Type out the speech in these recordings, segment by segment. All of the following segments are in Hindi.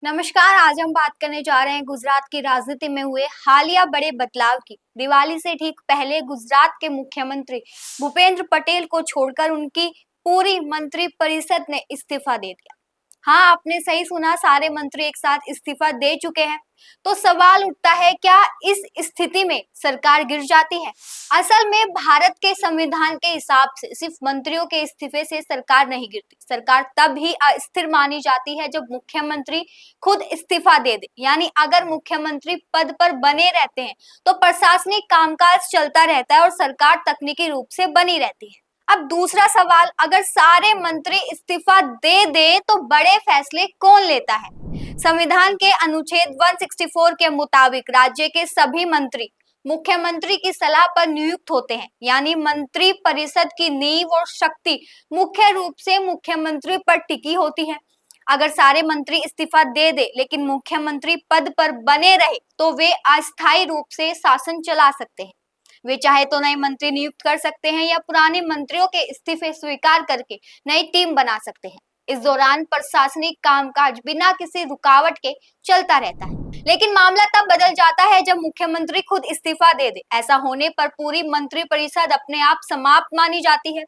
नमस्कार। आज हम बात करने जा रहे हैं गुजरात की राजनीति में हुए हालिया बड़े बदलाव की। दिवाली से ठीक पहले गुजरात के मुख्यमंत्री भूपेंद्र पटेल को छोड़कर उनकी पूरी मंत्री परिषद ने इस्तीफा दे दिया। हाँ, आपने सही सुना, सारे मंत्री एक साथ इस्तीफा दे चुके हैं। तो सवाल उठता है, क्या इस स्थिति में सरकार गिर जाती है? असल में भारत के संविधान के हिसाब से सिर्फ मंत्रियों के इस्तीफे से सरकार नहीं गिरती। सरकार तब ही अस्थिर मानी जाती है जब मुख्यमंत्री खुद इस्तीफा दे दे। यानी अगर मुख्यमंत्री पद पर बने रहते हैं तो प्रशासनिक कामकाज चलता रहता है और सरकार तकनीकी रूप से बनी रहती है। अब दूसरा सवाल, अगर सारे मंत्री इस्तीफा दे दे तो बड़े फैसले कौन लेता है? संविधान के अनुच्छेद 164 के मुताबिक राज्य के सभी मंत्री मुख्यमंत्री की सलाह पर नियुक्त होते हैं। यानी मंत्री परिषद की नींव और शक्ति मुख्य रूप से मुख्यमंत्री पर टिकी होती है। अगर सारे मंत्री इस्तीफा दे दे लेकिन मुख्यमंत्री पद पर बने रहे तो वे अस्थायी रूप से शासन चला सकते हैं। वे चाहे तो नए मंत्री नियुक्त कर सकते हैं या पुराने मंत्रियों के इस्तीफे स्वीकार करके नई टीम बना सकते हैं। इस दौरान प्रशासनिक कामकाज बिना किसी रुकावट के चलता रहता है। लेकिन मामला तब बदल जाता है जब मुख्यमंत्री खुद इस्तीफा दे दे। ऐसा होने पर पूरी मंत्री परिषद अपने आप समाप्त मानी जाती है।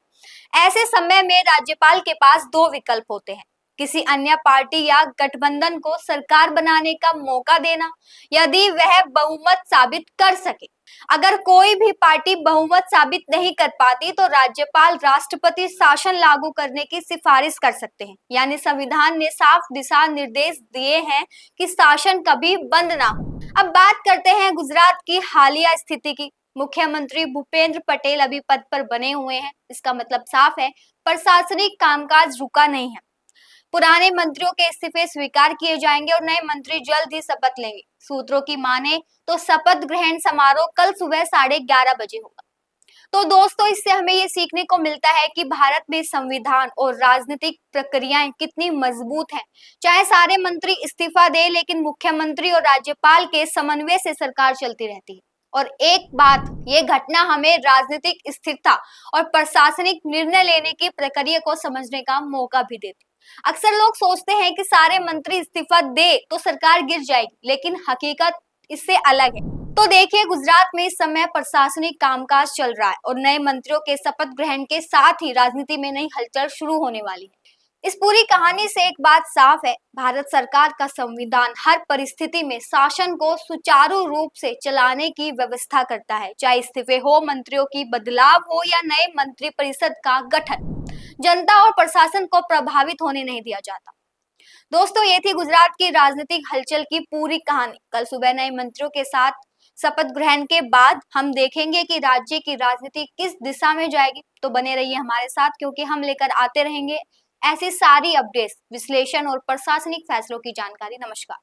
ऐसे समय में राज्यपाल के पास दो विकल्प होते हैं, किसी अन्य पार्टी या गठबंधन को सरकार बनाने का मौका देना यदि वह बहुमत साबित कर सके। अगर कोई भी पार्टी बहुमत साबित नहीं कर पाती तो राज्यपाल राष्ट्रपति शासन लागू करने की सिफारिश कर सकते हैं। यानी संविधान ने साफ दिशा निर्देश दिए हैं कि शासन कभी बंद ना हो। अब बात करते हैं गुजरात की हालिया स्थिति की। मुख्यमंत्री भूपेंद्र पटेल अभी पद पर बने हुए हैं। इसका मतलब साफ है, प्रशासनिक कामकाज रुका नहीं है। पुराने मंत्रियों के इस्तीफे स्वीकार किए जाएंगे और नए मंत्री जल्द ही शपथ लेंगे। सूत्रों की माने तो शपथ ग्रहण समारोह कल सुबह 11:30 बजे होगा। तो दोस्तों, इससे हमें ये सीखने को मिलता है कि भारत में संविधान और राजनीतिक प्रक्रियाएं कितनी मजबूत हैं। चाहे सारे मंत्री इस्तीफा दे लेकिन मुख्यमंत्री और राज्यपाल के समन्वय से सरकार चलती रहती है। और एक बात, ये घटना हमें राजनीतिक स्थिरता और प्रशासनिक निर्णय लेने की प्रक्रिया को समझने का मौका भी देती है। अक्सर लोग सोचते हैं कि सारे मंत्री इस्तीफा दे तो सरकार गिर जाएगी, लेकिन हकीकत इससे अलग है। तो देखिए, गुजरात में इस समय प्रशासनिक कामकाज चल रहा है और नए मंत्रियों के शपथ ग्रहण के साथ ही राजनीति में नई हलचल शुरू होने वाली है। इस पूरी कहानी से एक बात साफ है, भारत सरकार का संविधान हर परिस्थिति में शासन को सुचारू रूप से चलाने की व्यवस्था करता है। चाहे इस्तीफे हो, मंत्रियों की बदलाव हो या नए मंत्री परिषद का गठन, जनता और प्रशासन को प्रभावित होने नहीं दिया जाता। दोस्तों, ये थी गुजरात की राजनीतिक हलचल की पूरी कहानी। कल सुबह नए मंत्रियों के साथ शपथ ग्रहण के बाद हम देखेंगे कि राज्य की राजनीति किस दिशा में जाएगी। तो बने रहिए हमारे साथ, क्योंकि हम लेकर आते रहेंगे ऐसी सारी अपडेट्स, विश्लेषण और प्रशासनिक फैसलों की जानकारी। नमस्कार।